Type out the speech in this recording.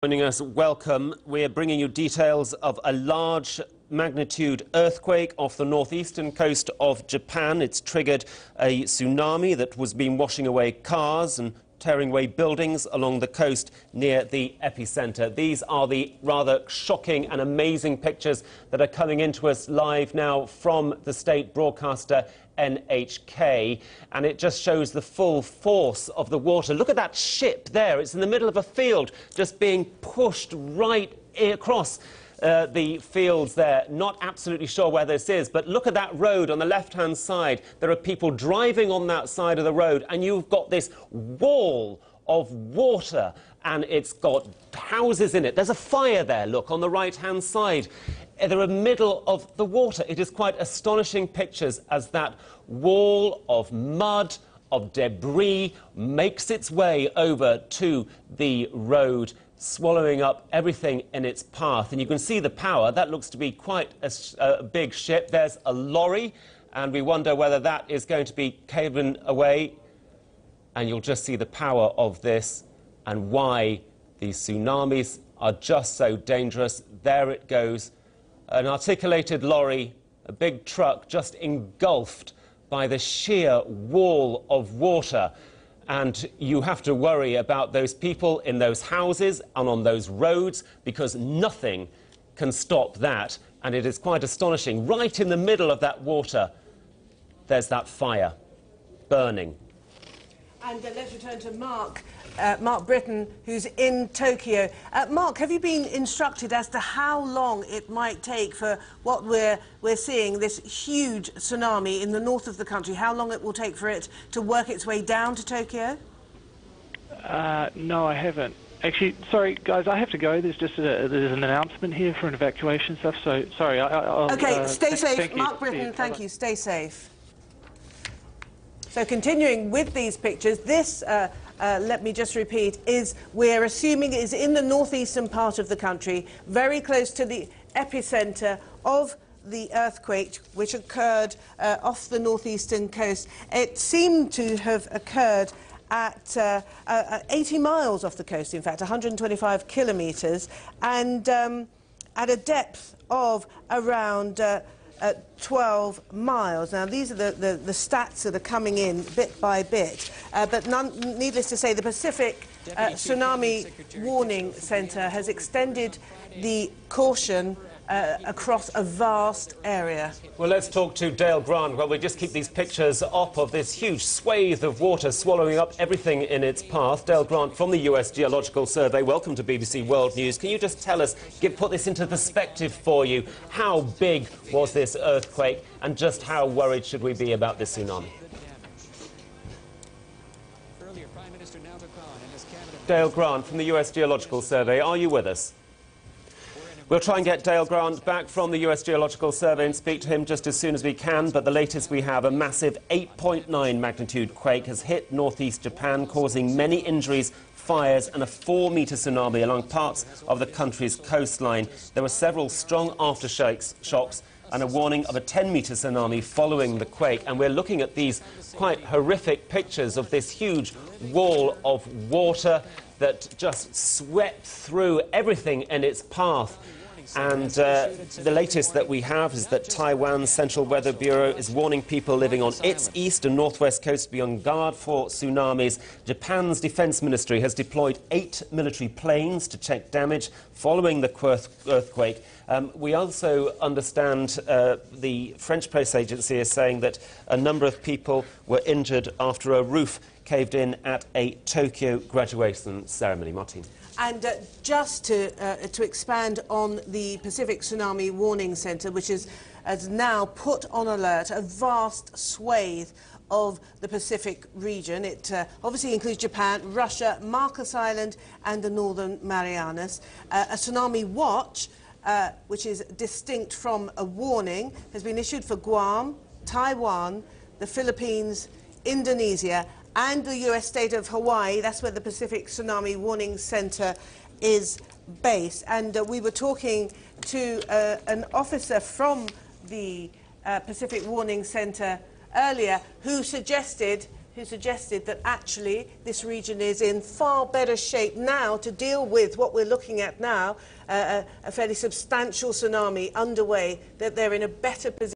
Joining us, welcome. We're bringing you details of a large magnitude earthquake off the northeastern coast of Japan. It's triggered a tsunami that was been washing away cars and tearing away buildings along the coast near the epicenter. These are the rather shocking and amazing pictures that are coming into us live now from the state broadcaster NHK, and it just shows the full force of the water. Look at that ship there. It's in the middle of a field, just being pushed right across the fields there. Not absolutely sure where this is, but look at that road on the left-hand side. There are people driving on that side of the road, and you've got this wall of water, and it's got houses in it. There's a fire there, look, on the right-hand side. They're in the middle of the water. It is quite astonishing pictures as that wall of mud, of debris, makes its way over to the road, swallowing up everything in its path. And you can see the power. That looks to be quite a big ship. There's a lorry, and we wonder whether that is going to be caving away. And you'll just see the power of this and why these tsunamis are just so dangerous. There it goes. An articulated lorry, a big truck, just engulfed by the sheer wall of water. And you have to worry about those people in those houses and on those roads, because nothing can stop that. And it is quite astonishing. Right in the middle of that water, there's that fire burning. And let's return to Mark Britton, who's in Tokyo. Mark, have you been instructed as to how long it might take for what we're seeing, this huge tsunami in the north of the country, how long it will take for it to work its way down to Tokyo? No, I haven't. Actually, sorry, guys, I have to go. There's just there's an announcement here for an evacuation stuff, so sorry. I'll, OK, stay safe. Thank Mark Britton, thank you. Stay safe. So continuing with these pictures, this, let me just repeat, we're assuming is in the northeastern part of the country, very close to the epicenter of the earthquake, which occurred off the northeastern coast. It seemed to have occurred at 80 miles off the coast, in fact, 125 kilometres, and at a depth of around 12 miles. Now, these are the stats that are coming in bit by bit, but needless to say, the Pacific Tsunami Warning Centre has extended the caution across a vast area. Well, let's talk to Dale Grant. Well, we just keep these pictures up of this huge swathe of water swallowing up everything in its path. Dale Grant from the US Geological Survey. Welcome to BBC World News. Can you just tell us, put this into perspective for you, how big was this earthquake and just how worried should we be about this tsunami? Dale Grant from the US Geological Survey, are you with us? We'll try and get Dale Grant back from the US Geological Survey and speak to him just as soon as we can, but the latest we have, a massive 8.9 magnitude quake has hit northeast Japan, causing many injuries, fires and a 4-metre tsunami along parts of the country's coastline. There were several strong aftershocks and a warning of a 10-metre tsunami following the quake. And we're looking at these quite horrific pictures of this huge wall of water that just swept through everything in its path. And the latest that we have is that Taiwan's Central Weather Bureau is warning people living on its east and northwest coast to be on guard for tsunamis. Japan's defense ministry has deployed 8 military planes to check damage following the earthquake. We also understand the French press agency is saying that a number of people were injured after a roof caved in at a Tokyo graduation ceremony. Martin. And just to expand on the Pacific Tsunami Warning Centre, which has now put on alert a vast swathe of the Pacific region. It obviously includes Japan, Russia, Marcus Island and the Northern Marianas. A tsunami watch, which is distinct from a warning, has been issued for Guam, Taiwan, the Philippines, Indonesia and the US state of Hawaii. That's where the Pacific Tsunami Warning Centre is based. And we were talking to an officer from the Pacific Warning Centre earlier who suggested who suggested that actually this region is in far better shape now to deal with what we're looking at now, a fairly substantial tsunami underway, that they're in a better position